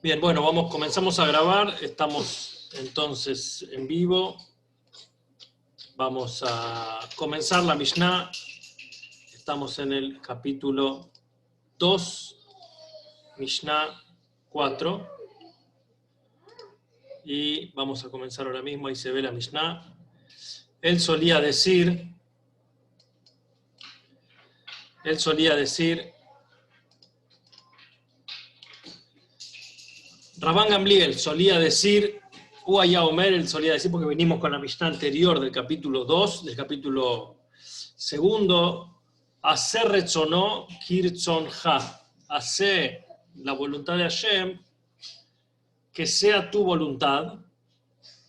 Bien, bueno, comenzamos a grabar, estamos entonces en vivo, vamos a comenzar la Mishnah, estamos en el capítulo 2, Mishnah 4, y vamos a comenzar ahora mismo, ahí se ve la Mishnah. Él solía decir, Rabban Gamliel solía decir, Uaya Omer, él solía decir, porque venimos con la Mishnah anterior del capítulo 2, del capítulo segundo, hacer rechonó kirchon ha, hacer la voluntad de Hashem, que sea tu voluntad,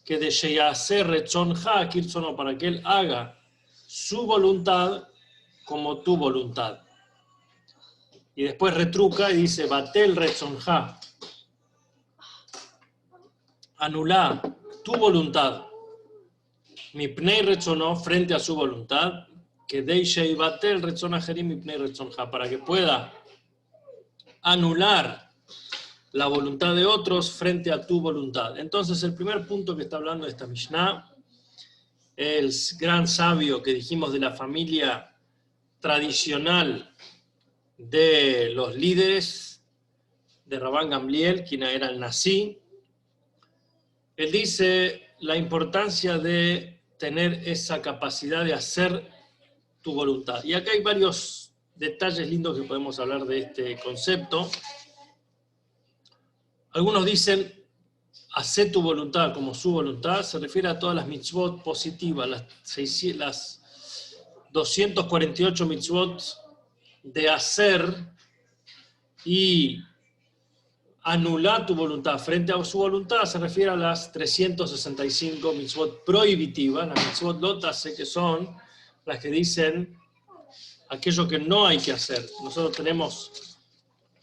que de hacer rechon ha kirchono, para que él haga su voluntad como tu voluntad. Y después retruca y dice, batel rechon ha, anulá tu voluntad, mi pnei rechonó, frente a su voluntad, que deishe y batel rechon ajerim mi pnei rechon ha, para que pueda anular la voluntad de otros frente a tu voluntad. Entonces, el primer punto que está hablando de esta Mishnah, el gran sabio que dijimos de la familia tradicional de los líderes de Rabban Gamliel, quien era el Nasi, él dice la importancia de tener esa capacidad de hacer tu voluntad. Y acá hay varios detalles lindos que podemos hablar de este concepto. Algunos dicen, hacer tu voluntad como su voluntad, se refiere a todas las mitzvot positivas, las 248 mitzvot de hacer y anular tu voluntad frente a su voluntad, se refiere a las 365 mitzvot prohibitivas, las mitzvot lotase, que son las que dicen aquello que no hay que hacer. Nosotros tenemos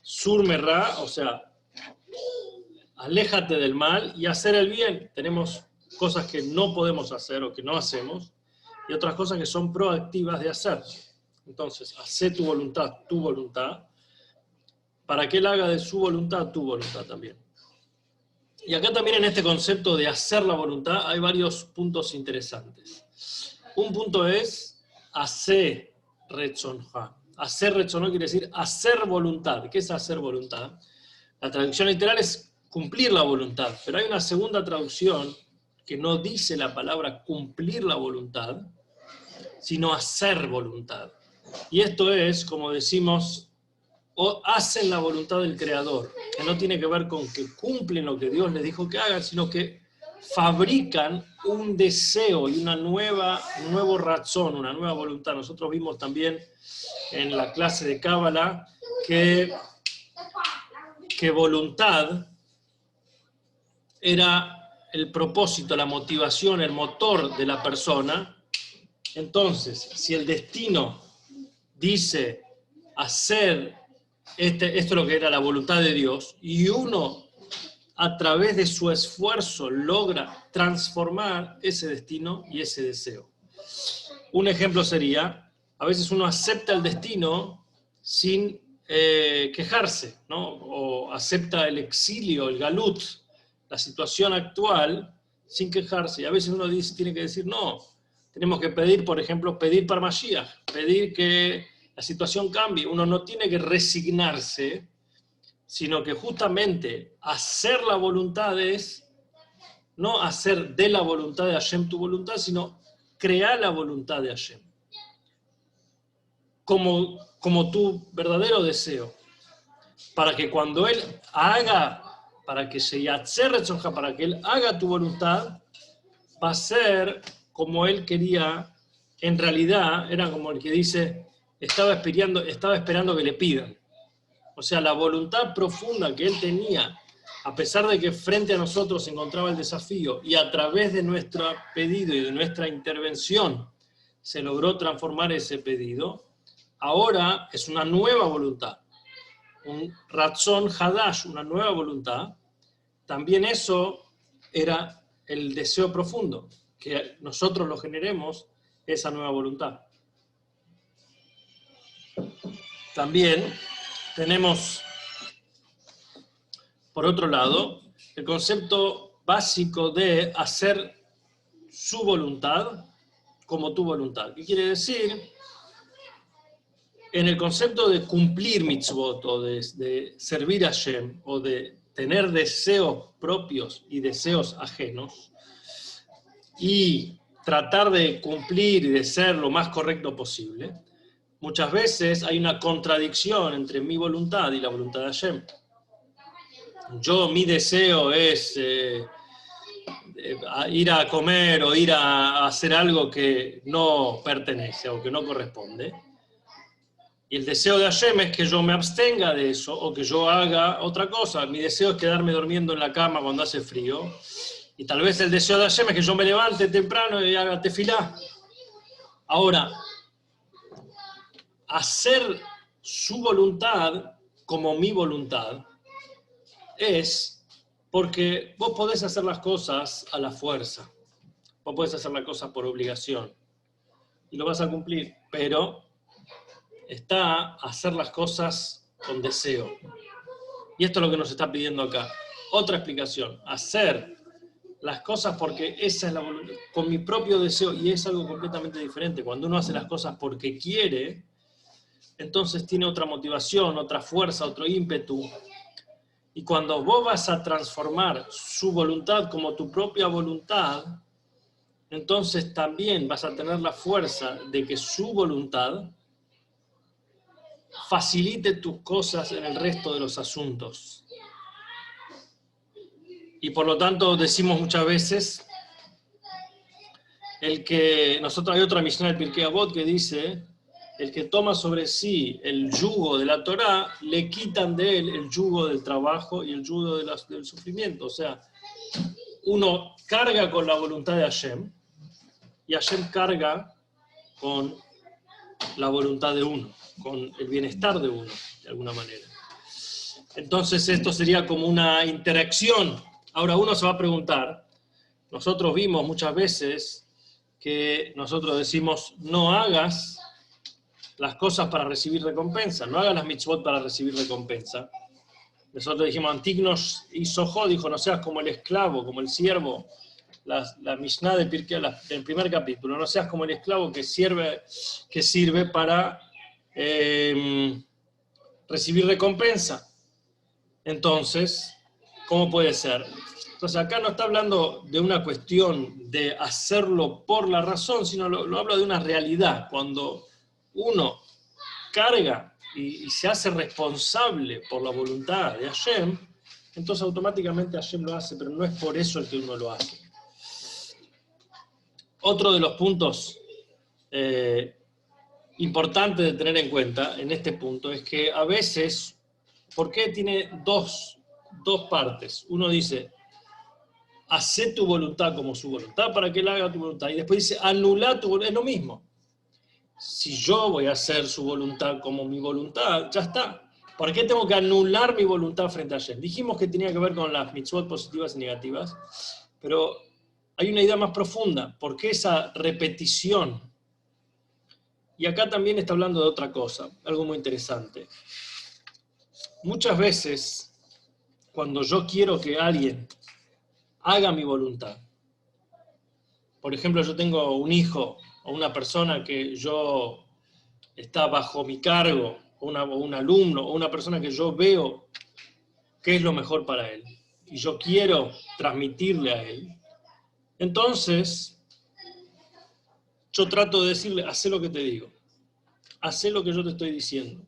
sur merá, o sea, aléjate del mal y hacer el bien. Tenemos cosas que no podemos hacer o que no hacemos y otras cosas que son proactivas de hacer. Entonces, hace tu voluntad, para que él haga de su voluntad tu voluntad también. Y acá también en este concepto de hacer la voluntad hay varios puntos interesantes. Un punto es hacer rechonja. Hacer rechonja quiere decir hacer voluntad. ¿Qué es hacer voluntad? La traducción literal es cumplir la voluntad, pero hay una segunda traducción que no dice la palabra cumplir la voluntad, sino hacer voluntad. Y esto es, como decimos, o hacen la voluntad del Creador, que no tiene que ver con que cumplen lo que Dios les dijo que hagan, sino que fabrican un deseo y un nuevo razón, una nueva voluntad. Nosotros vimos también en la clase de Cábala que voluntad era el propósito, la motivación, el motor de la persona. Entonces, si el destino dice hacer esto es lo que era la voluntad de Dios, y uno a través de su esfuerzo logra transformar ese destino y ese deseo. Un ejemplo sería, a veces uno acepta el destino sin quejarse, ¿no? O acepta el exilio, el galut, la situación actual, sin quejarse. Y a veces uno tiene que decir, no, tenemos que pedir, por ejemplo, pedir para Mashiach, pedir que la situación cambie. Uno no tiene que resignarse, sino que justamente hacer la voluntad es no hacer de la voluntad de Hashem tu voluntad, sino crear la voluntad de Hashem como tu verdadero deseo, para que cuando Él haga, para que se yatzer rechonja, para que Él haga tu voluntad, va a ser como Él quería. En realidad era como el que dice, estaba esperando que le pidan. O sea, la voluntad profunda que Él tenía, a pesar de que frente a nosotros se encontraba el desafío, y a través de nuestro pedido y de nuestra intervención se logró transformar ese pedido, ahora es una nueva voluntad, un ratzon hadash, una nueva voluntad. También eso era el deseo profundo, que nosotros lo generemos, esa nueva voluntad. También tenemos, por otro lado, el concepto básico de hacer su voluntad como tu voluntad. ¿Qué quiere decir? En el concepto de cumplir mitzvot, o de servir a Hashem, o de tener deseos propios y deseos ajenos, y tratar de cumplir y de ser lo más correcto posible, muchas veces hay una contradicción entre mi voluntad y la voluntad de Hashem. Mi deseo es ir a comer o ir a hacer algo que no pertenece o que no corresponde. Y el deseo de Hashem es que yo me abstenga de eso o que yo haga otra cosa. Mi deseo es quedarme durmiendo en la cama cuando hace frío. Y tal vez el deseo de Hashem es que yo me levante temprano y haga tefilá. Ahora, hacer su voluntad como mi voluntad es porque vos podés hacer las cosas a la fuerza. Vos podés hacer las cosas por obligación. Y lo vas a cumplir. Pero está hacer las cosas con deseo. Y esto es lo que nos está pidiendo acá. Otra explicación. Hacer las cosas porque esa es la voluntad, con mi propio deseo, y es algo completamente diferente. Cuando uno hace las cosas porque quiere, entonces tiene otra motivación, otra fuerza, otro ímpetu. Y cuando vos vas a transformar su voluntad como tu propia voluntad, entonces también vas a tener la fuerza de que su voluntad facilite tus cosas en el resto de los asuntos. Y por lo tanto decimos muchas veces, nosotros hay otra Mishnah del Pirkei Avot que dice, el que toma sobre sí el yugo de la Torá, le quitan de él el yugo del trabajo y el yugo del sufrimiento. O sea, uno carga con la voluntad de Hashem, y Hashem carga con la voluntad de uno, con el bienestar de uno, de alguna manera. Entonces esto sería como una interacción. Ahora uno se va a preguntar, nosotros vimos muchas veces que nosotros decimos, no hagas las cosas para recibir recompensa, no hagas las mitzvot para recibir recompensa. Nosotros dijimos, Antignos y Sojo dijo, no seas como el esclavo, como el siervo, la Mishnah del primer capítulo, no seas como el esclavo que sirve para recibir recompensa. Entonces, ¿cómo puede ser? Entonces acá no está hablando de una cuestión de hacerlo por la razón, sino lo habla de una realidad. Cuando uno carga y se hace responsable por la voluntad de Hashem, entonces automáticamente Hashem lo hace, pero no es por eso el que uno lo hace. Otro de los puntos importantes de tener en cuenta en este punto es que a veces, ¿por qué tiene dos partes? Uno dice, hacé tu voluntad como su voluntad para que él haga tu voluntad. Y después dice, anulá tu voluntad. Es lo mismo. Si yo voy a hacer su voluntad como mi voluntad, ya está. ¿Por qué tengo que anular mi voluntad frente a Hashem? Dijimos que tenía que ver con las mitzvot positivas y negativas, pero hay una idea más profunda. ¿Por qué esa repetición? Y acá también está hablando de otra cosa, algo muy interesante. Muchas veces, cuando yo quiero que alguien haga mi voluntad, por ejemplo, yo tengo un hijo o una persona que yo está bajo mi cargo, o un alumno, o una persona que yo veo qué es lo mejor para él, y yo quiero transmitirle a él, entonces yo trato de decirle, haz lo que te digo, haz lo que yo te estoy diciendo.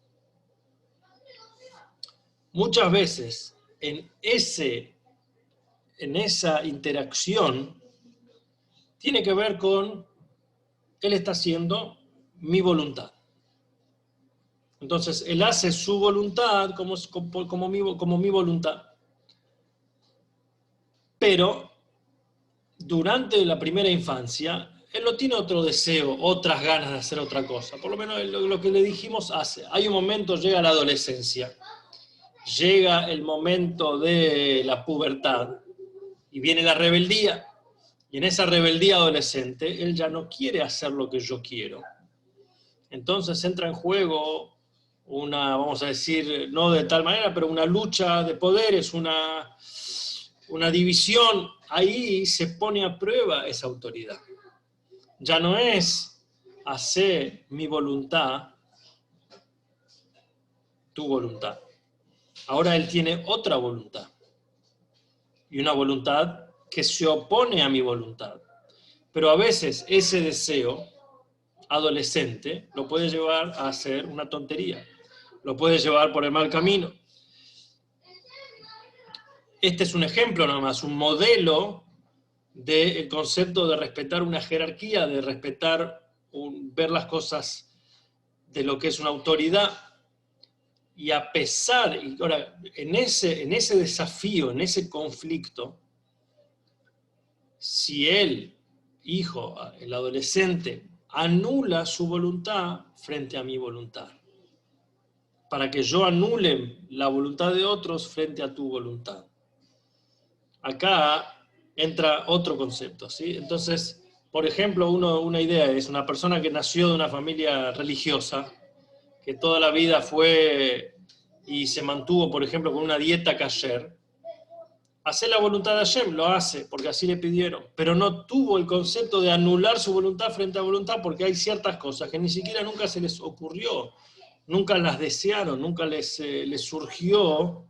Muchas veces en esa interacción tiene que ver con él está haciendo mi voluntad. Entonces, él hace su voluntad como mi voluntad. Pero, durante la primera infancia, él no tiene otro deseo, otras ganas de hacer otra cosa. Por lo menos lo que le dijimos hace. Hay un momento, llega la adolescencia, llega el momento de la pubertad, y viene la rebeldía. Y en esa rebeldía adolescente, él ya no quiere hacer lo que yo quiero. Entonces entra en juego vamos a decir, no de tal manera, pero una lucha de poderes, una división, ahí se pone a prueba esa autoridad. Ya no es hacer mi voluntad, tu voluntad. Ahora él tiene otra voluntad. Y una voluntad que se opone a mi voluntad. Pero a veces ese deseo adolescente lo puede llevar a hacer una tontería. Lo puede llevar por el mal camino. Este es un ejemplo nada más, un modelo del concepto de respetar una jerarquía, de respetar, ver las cosas de lo que es una autoridad. Y a pesar, y ahora, en ese desafío, en ese conflicto, si el hijo, el adolescente, anula su voluntad frente a mi voluntad, para que yo anule la voluntad de otros frente a tu voluntad. Acá entra otro concepto, ¿sí? Entonces, por ejemplo, una idea es una persona que nació de una familia religiosa, que toda la vida fue y se mantuvo, por ejemplo, con una dieta kasher. Hacer la voluntad de Hashem, lo hace, porque así le pidieron, pero no tuvo el concepto de anular su voluntad frente a voluntad, porque hay ciertas cosas que ni siquiera nunca se les ocurrió, nunca las desearon, nunca les surgió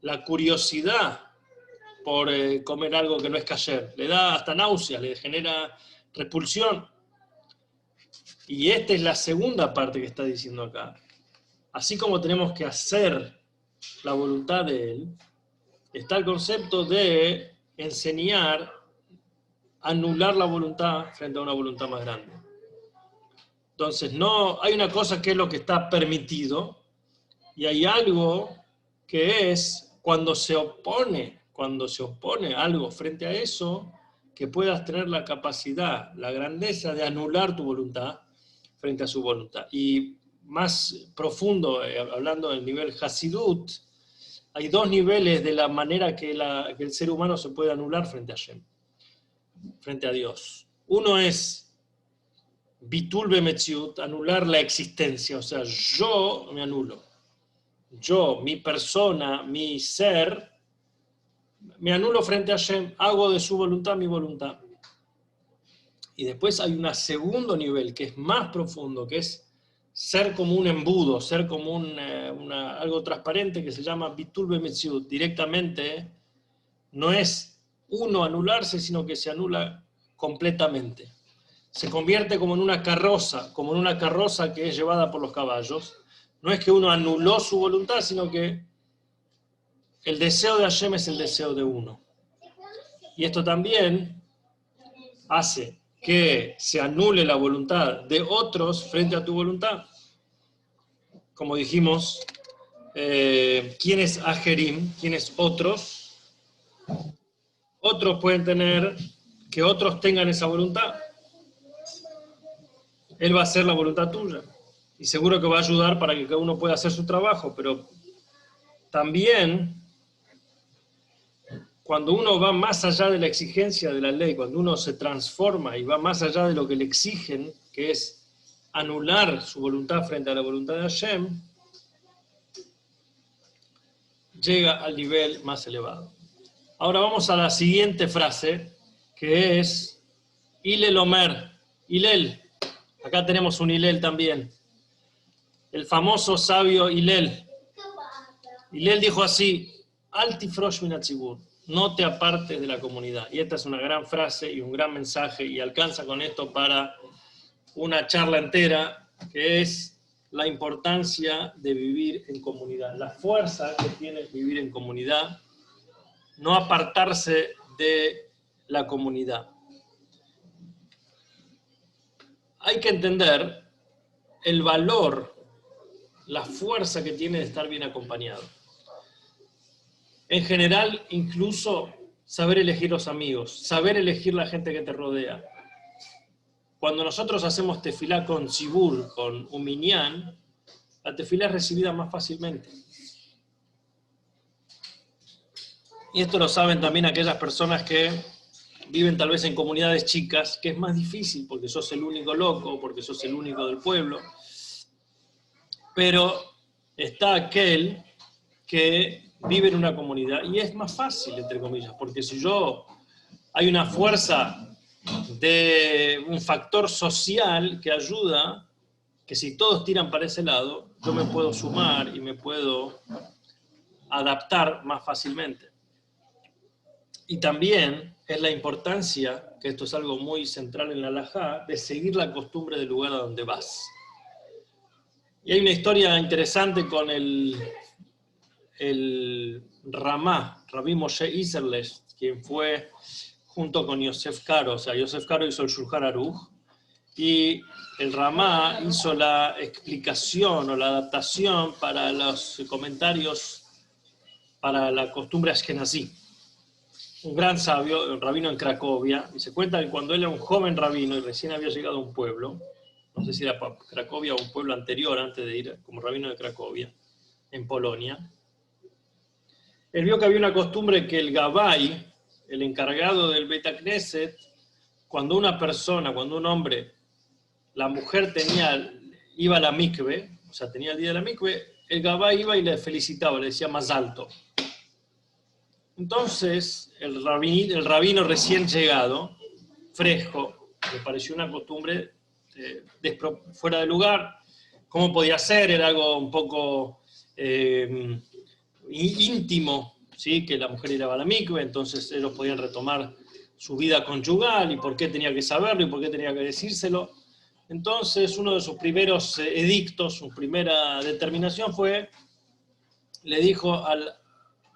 la curiosidad por comer algo que no es kasher. Le da hasta náusea, le genera repulsión. Y esta es la segunda parte que está diciendo acá. Así como tenemos que hacer la voluntad de él, está el concepto de enseñar, anular la voluntad frente a una voluntad más grande. Entonces, no, hay una cosa que es lo que está permitido, y hay algo que es cuando se opone algo frente a eso, que puedas tener la capacidad, la grandeza de anular tu voluntad frente a su voluntad. Y más profundo, hablando del nivel Hasidut, hay dos niveles de la manera que el ser humano se puede anular frente a Hashem, frente a Dios. Uno es Bitul Bemetziut, anular la existencia, o sea, yo me anulo. Yo, mi persona, mi ser, me anulo frente a Hashem, hago de su voluntad mi voluntad. Y después hay un segundo nivel que es más profundo, que es ser como un embudo, ser como algo transparente que se llama Bitul Bemetziut. Directamente no es uno anularse, sino que se anula completamente. Se convierte como en una carroza que es llevada por los caballos. No es que uno anuló su voluntad, sino que el deseo de Hashem es el deseo de uno. Y esto también hace que se anule la voluntad de otros frente a tu voluntad. Como dijimos, ¿quién es Ajerim? ¿Quién es otros? Otros pueden tener que otros tengan esa voluntad. Él va a hacer la voluntad tuya. Y seguro que va a ayudar para que cada uno pueda hacer su trabajo, pero también cuando uno va más allá de la exigencia de la ley, cuando uno se transforma y va más allá de lo que le exigen, que es anular su voluntad frente a la voluntad de Hashem, llega al nivel más elevado. Ahora vamos a la siguiente frase, que es Hillel Omer. Hillel, acá tenemos un Hillel también. El famoso sabio Hillel. Hillel dijo así, Al tifrosh min hatzibur, no te apartes de la comunidad. Y esta es una gran frase y un gran mensaje, y alcanza con esto para una charla entera, que es la importancia de vivir en comunidad, la fuerza que tiene vivir en comunidad, no apartarse de la comunidad. Hay que entender el valor, la fuerza que tiene de estar bien acompañado. En general, incluso saber elegir los amigos, saber elegir la gente que te rodea. Cuando nosotros hacemos tefilá con tzibur, con un minyan, la tefilá es recibida más fácilmente. Y esto lo saben también aquellas personas que viven tal vez en comunidades chicas, que es más difícil porque sos el único loco, porque sos el único del pueblo. Pero está aquel que vive en una comunidad y es más fácil, entre comillas, porque si hay una fuerza de un factor social que ayuda, que si todos tiran para ese lado, yo me puedo sumar y me puedo adaptar más fácilmente. Y también es la importancia, que esto es algo muy central en la halajá, de seguir la costumbre del lugar a donde vas. Y hay una historia interesante con el Ramá, Rabbi Moshe Isserles, quien fue junto con Yosef Karo, o sea, Yosef Karo hizo el Shulchan Aruch, y el Ramá hizo la explicación o la adaptación para los comentarios para la costumbre ashkenazí. Un gran sabio, un rabino en Cracovia, y se cuenta que cuando él era un joven rabino y recién había llegado a un pueblo, no sé si era Cracovia o un pueblo anterior antes de ir como rabino de Cracovia, en Polonia, él vio que había una costumbre que el Gabay, el encargado del Beit Knesset, cuando un hombre, la mujer iba a la mikve, o sea, tenía el día de la mikve, el Gabay iba y le felicitaba, le decía más alto. Entonces, el rabino recién llegado, fresco, le pareció una costumbre fuera de lugar. ¿Cómo podía ser? Era algo un poco íntimo, ¿sí? Que la mujer iba a la mikve, entonces ellos podían retomar su vida conyugal y por qué tenía que saberlo y por qué tenía que decírselo. Entonces, uno de sus primeros edictos, su primera determinación fue, le dijo al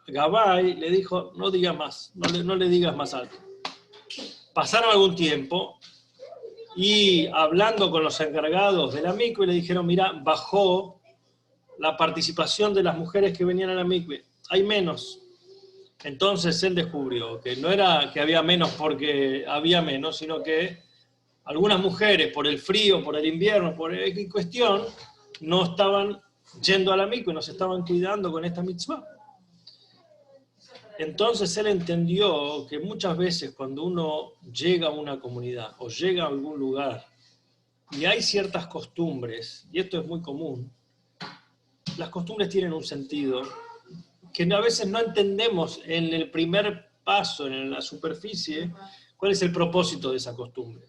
Gabay, le dijo, no digas más, no le digas más alto. Pasaron algún tiempo y hablando con los encargados de la mikve le dijeron, mira, bajó la participación de las mujeres que venían a la mikve, hay menos. Entonces él descubrió que no era que había menos porque había menos, sino que algunas mujeres por el frío, por el invierno, por X cuestión, no estaban yendo a la mikve, no se estaban cuidando con esta mitzvah. Entonces él entendió que muchas veces cuando uno llega a una comunidad o llega a algún lugar y hay ciertas costumbres, y esto es muy común, las costumbres tienen un sentido que a veces no entendemos en el primer paso, en la superficie, cuál es el propósito de esa costumbre.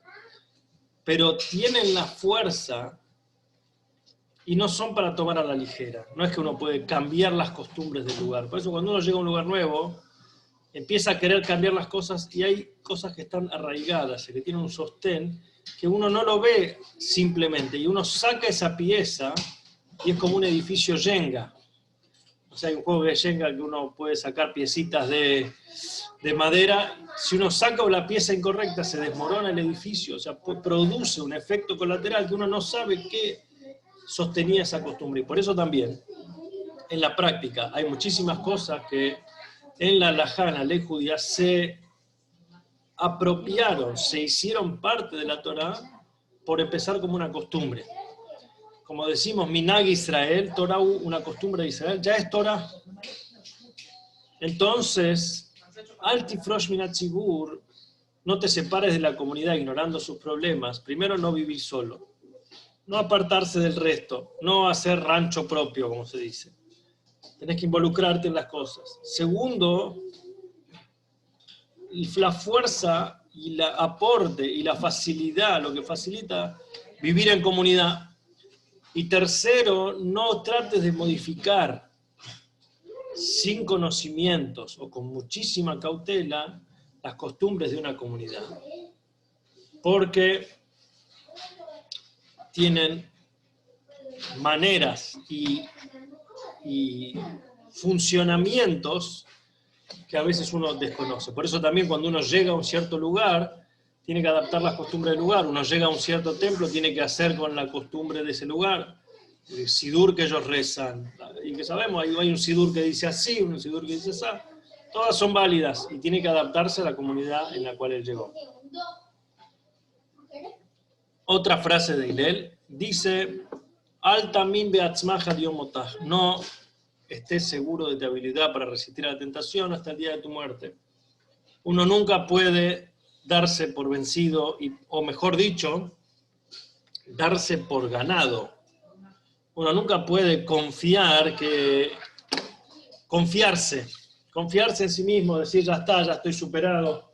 Pero tienen la fuerza y no son para tomar a la ligera. No es que uno puede cambiar las costumbres del lugar. Por eso cuando uno llega a un lugar nuevo, empieza a querer cambiar las cosas y hay cosas que están arraigadas, que tienen un sostén, que uno no lo ve simplemente. Y uno saca esa pieza y es como un edificio Jenga. O sea, hay un juego de Jenga que uno puede sacar piecitas de madera. Si uno saca la pieza incorrecta, se desmorona el edificio. O sea, produce un efecto colateral que uno no sabe qué sostenía esa costumbre. Y por eso también, en la práctica, hay muchísimas cosas que en la halajá, en la ley judía, se apropiaron, se hicieron parte de la Torá por empezar como una costumbre. Como decimos, Minag Israel, Torah, una costumbre de Israel, ya es Torah. Entonces, Altifrosh Minat Zigur, no te separes de la comunidad ignorando sus problemas. Primero, no vivir solo. No apartarse del resto. No hacer rancho propio, como se dice. Tenés que involucrarte en las cosas. Segundo, la fuerza y el aporte y la facilidad, lo que facilita vivir en comunidad. Y tercero, no trates de modificar sin conocimientos o con muchísima cautela las costumbres de una comunidad. Porque tienen maneras y funcionamientos que a veces uno desconoce. Por eso también cuando uno llega a un cierto lugar, tiene que adaptar las costumbres del lugar. Uno llega a un cierto templo, tiene que hacer con la costumbre de ese lugar. El sidur que ellos rezan. Y que sabemos, hay un sidur que dice así, un sidur que dice así. Todas son válidas y tiene que adaptarse a la comunidad en la cual él llegó. Otra frase de Hillel dice, Al tamim beatzmaja diomotah. No estés seguro de tu habilidad para resistir a la tentación hasta el día de tu muerte. Uno nunca puede darse por vencido, o mejor dicho, darse por ganado. uno nunca puede confiarse en sí mismo, decir ya está, ya estoy superado,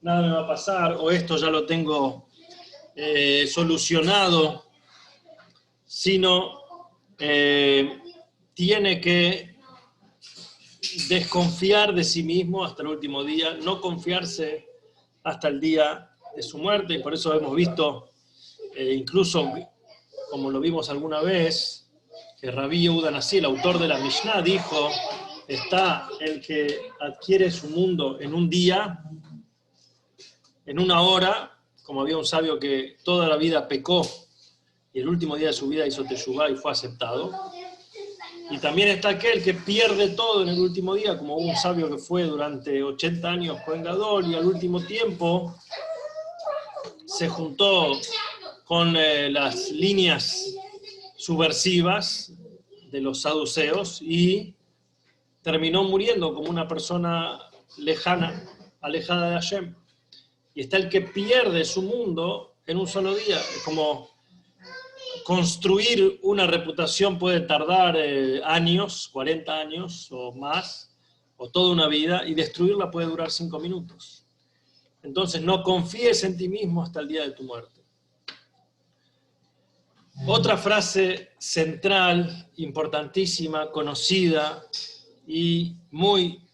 nada me va a pasar, o esto ya lo tengo solucionado, sino tiene que desconfiar de sí mismo hasta el último día, no confiarse hasta el día de su muerte, y por eso hemos visto, incluso como lo vimos alguna vez, que Rabbi Yehuda Nasi, el autor de la Mishnah, dijo, está el que adquiere su mundo en un día, en una hora, como había un sabio que toda la vida pecó, y el último día de su vida hizo teshuvá y fue aceptado. Y también está aquel que pierde todo en el último día, como un sabio que fue durante 80 años Kohen Gadol y al último tiempo se juntó con las líneas subversivas de los saduceos y terminó muriendo como una persona lejana, alejada de Hashem. Y está el que pierde su mundo en un solo día. Es como construir una reputación puede tardar años, 40 años o más, o toda una vida, y destruirla puede durar 5 minutos. Entonces no confíes en ti mismo hasta el día de tu muerte. Otra frase central, importantísima, conocida y muy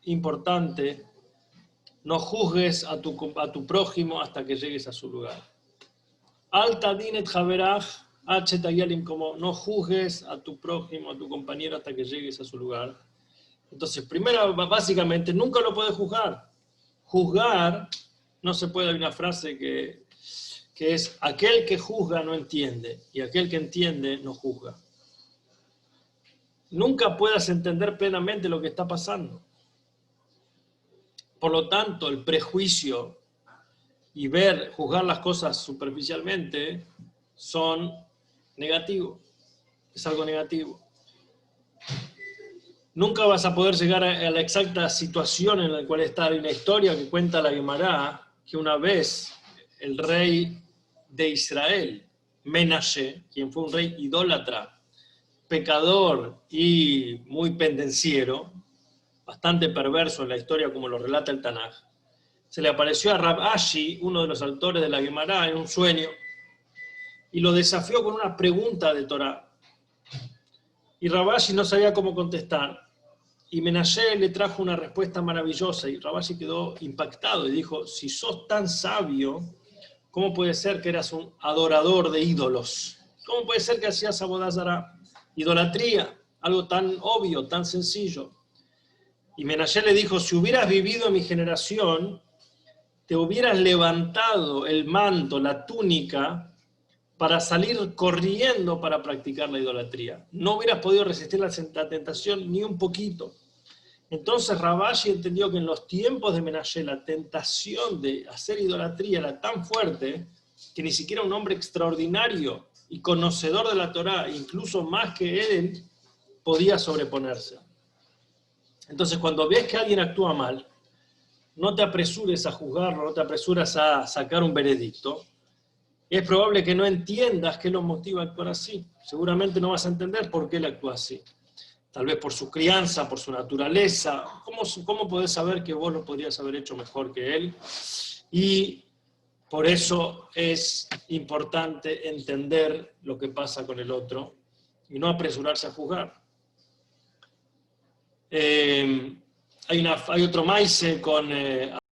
importante: no juzgues a tu prójimo hasta que llegues a su lugar. Alta dinet haveraj, como no juzgues a tu prójimo, a tu compañero hasta que llegues a su lugar. Entonces, primero, básicamente, nunca lo puedes juzgar. Juzgar, no se puede, hay una frase que es: aquel que juzga no entiende, y aquel que entiende no juzga. Nunca puedas entender plenamente lo que está pasando. Por lo tanto, el prejuicio y juzgar las cosas superficialmente son negativos. Es algo negativo. Nunca vas a poder llegar a la exacta situación en la cual está. Hay una historia que cuenta la Gemara, que una vez el rey de Israel, Menashe, quien fue un rey idólatra, pecador y muy pendenciero, bastante perverso en la historia como lo relata el Tanaj, se le apareció a Rab Ashi, uno de los autores de la Gemara, en un sueño, y lo desafió con una pregunta de Torah. Y Rab Ashi no sabía cómo contestar, y Menashe le trajo una respuesta maravillosa, y Rab Ashi quedó impactado y dijo: si sos tan sabio, ¿cómo puede ser que eras un adorador de ídolos? ¿Cómo puede ser que hacías avodah zará? Idolatría, algo tan obvio, tan sencillo. Y Menashe le dijo: si hubieras vivido en mi generación, te hubieras levantado el manto, la túnica, para salir corriendo para practicar la idolatría. No hubieras podido resistir la tentación ni un poquito. Entonces Rab Ashi entendió que en los tiempos de Menashe la tentación de hacer idolatría era tan fuerte que ni siquiera un hombre extraordinario y conocedor de la Torá, incluso más que él, podía sobreponerse. Entonces, cuando ves que alguien actúa mal, no te apresures a juzgarlo, no te apresuras a sacar un veredicto. Es probable que no entiendas qué lo motiva a actuar así. Seguramente no vas a entender por qué él actúa así. Tal vez por su crianza, por su naturaleza. ¿Cómo podés saber que vos lo podrías haber hecho mejor que él? Y por eso es importante entender lo que pasa con el otro y no apresurarse a juzgar. Hay otro maíz con